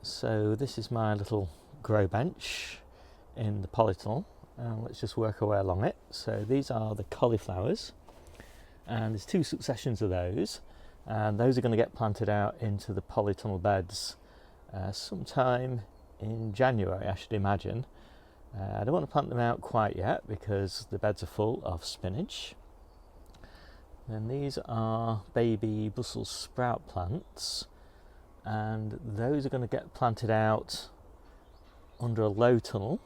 So this is my little grow bench in the polytunnel. Let's just work our way along it. So these are the cauliflowers, and there's two successions of those, and those are going to get planted out into the polytunnel beds sometime in January, I should imagine. I don't want to plant them out quite yet because the beds are full of spinach. Then these are baby Brussels sprout plants, and those are going to get planted out under a low tunnel,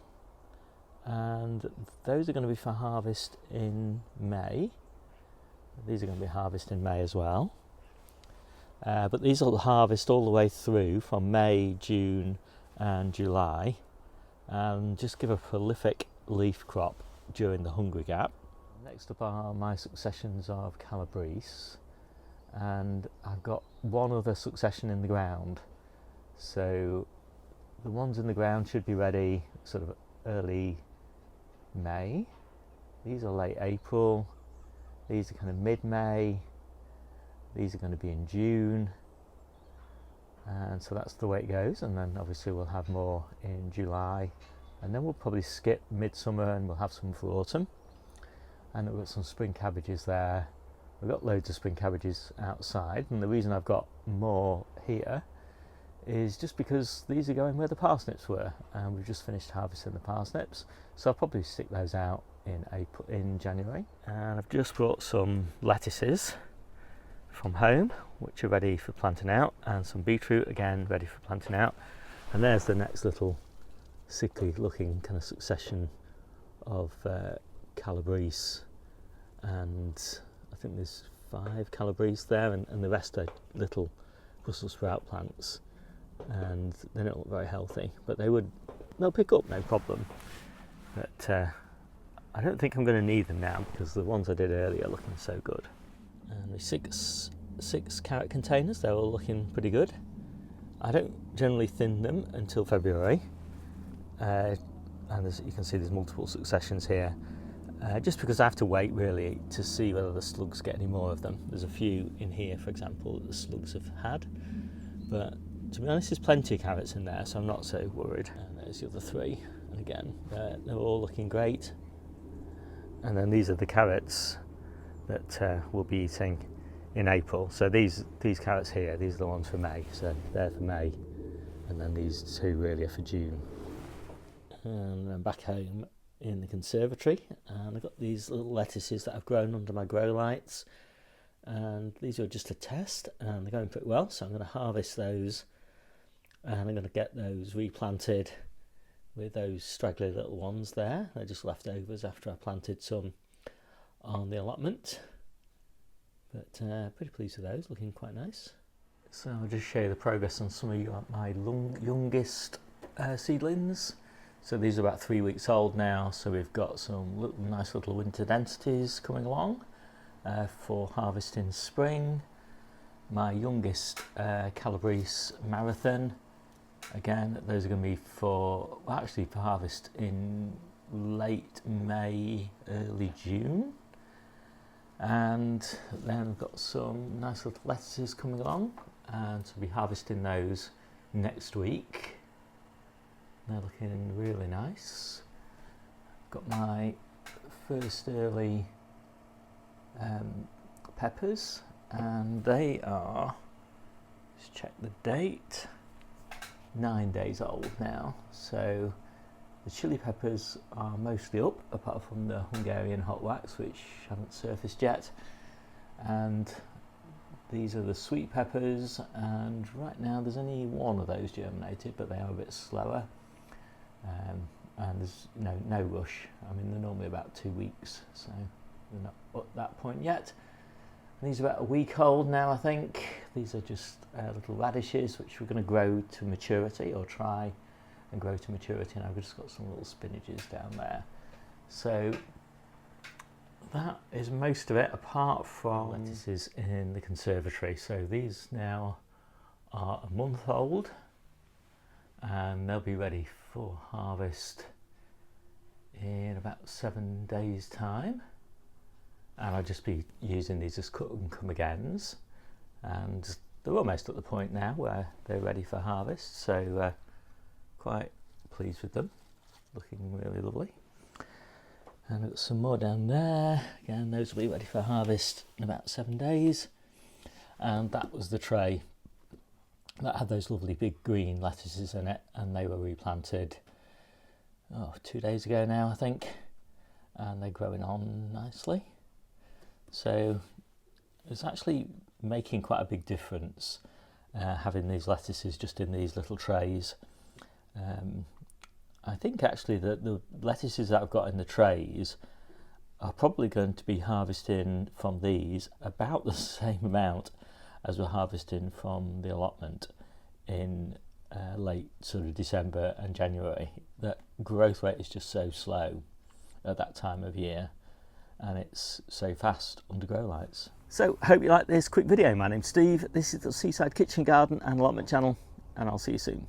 and those are going to be for harvest in May. These are going to be harvest in May as well, but these will harvest all the way through from May, June and July, and just give a prolific leaf crop during the hungry gap. Next up are my successions of Cabbage, and I've got one other succession in the ground. So the ones in the ground should be ready sort of early May. These are late April. These are kind of mid-May. These are going to be in June. And so that's the way it goes, and then obviously we'll have more in July, and then we'll probably skip midsummer and we'll have some for autumn. And we've got some spring cabbages there. We've got loads of spring cabbages outside, and the reason I've got more here is just because these are going where the parsnips were, and we've just finished harvesting the parsnips, so I'll probably stick those out in January. And I've just brought some lettuces from home which are ready for planting out, and some beetroot again ready for planting out. And there's the next little sickly looking kind of succession of Cabbage, and I think there's 5 Cabbage there, and the rest are little Brussels sprout plants, and they don't look very healthy, but they'll pick up no problem. But I don't think I'm going to need them now because the ones I did earlier are looking so good. And the six carrot containers, they're all looking pretty good. I don't generally thin them until February, and as you can see there's multiple successions here, just because I have to wait really to see whether the slugs get any more of them. There's a few in here, for example, that the slugs have had, but to be honest there's plenty of carrots in there, so I'm not so worried. And there's the other 3, and again they're all looking great. And then these are the carrots that we'll be eating in April. So these carrots here, these are the ones for May, so they're for May, and then these 2 really are for June. And I'm back home in the conservatory, and I've got these little lettuces that I've grown under my grow lights, and these are just a test, and they're going pretty well, so I'm going to harvest those, and I'm going to get those replanted with those straggly little ones there. They're just leftovers after I planted some on the allotment, but pretty pleased with those, looking quite nice. So I'll just show you the progress on some of my youngest seedlings. So these are about 3 weeks old now, so we've got some nice little winter densities coming along for harvest in spring. My youngest Cabbage Marathon, again those are going to be for harvest in late May, early June. And then we've got some nice little lettuces coming along, and so we'll be harvesting those next week. They're looking really nice. Got my first early peppers, and they are, let's check the date, 9 days old now. So the chili peppers are mostly up, apart from the Hungarian hot wax, which haven't surfaced yet. And these are the sweet peppers, and right now there's only one of those germinated, but they are a bit slower. And there's no rush. I mean, they're normally about 2 weeks, so they're not at that point yet. And these are about a week old now, I think. These are just little radishes, which we're going to grow to maturity, or try and grow to maturity. And I've just got some little spinaches down there. So that is most of it, apart from lettuces in the conservatory. So these now are a month old, and they'll be ready for harvest in about 7 days time, and I'll just be using these as cut and come agains, and they're almost at the point now where they're ready for harvest, so quite pleased with them, looking really lovely. And I've got some more down there. Again, those will be ready for harvest in about 7 days. And that was the tray that had those lovely big green lettuces in it, and they were replanted 2 days ago now, I think, and they're growing on nicely. So it's actually making quite a big difference having these lettuces just in these little trays. I think actually that the lettuces that I've got in the trays are probably going to be harvesting from these about the same amount as we're harvesting from the allotment in late sort of December and January. That growth rate is just so slow at that time of year, and it's so fast under grow lights. So hope you like this quick video. My name's Steve, this is the Seaside Kitchen Garden and Allotment channel, and I'll see you soon.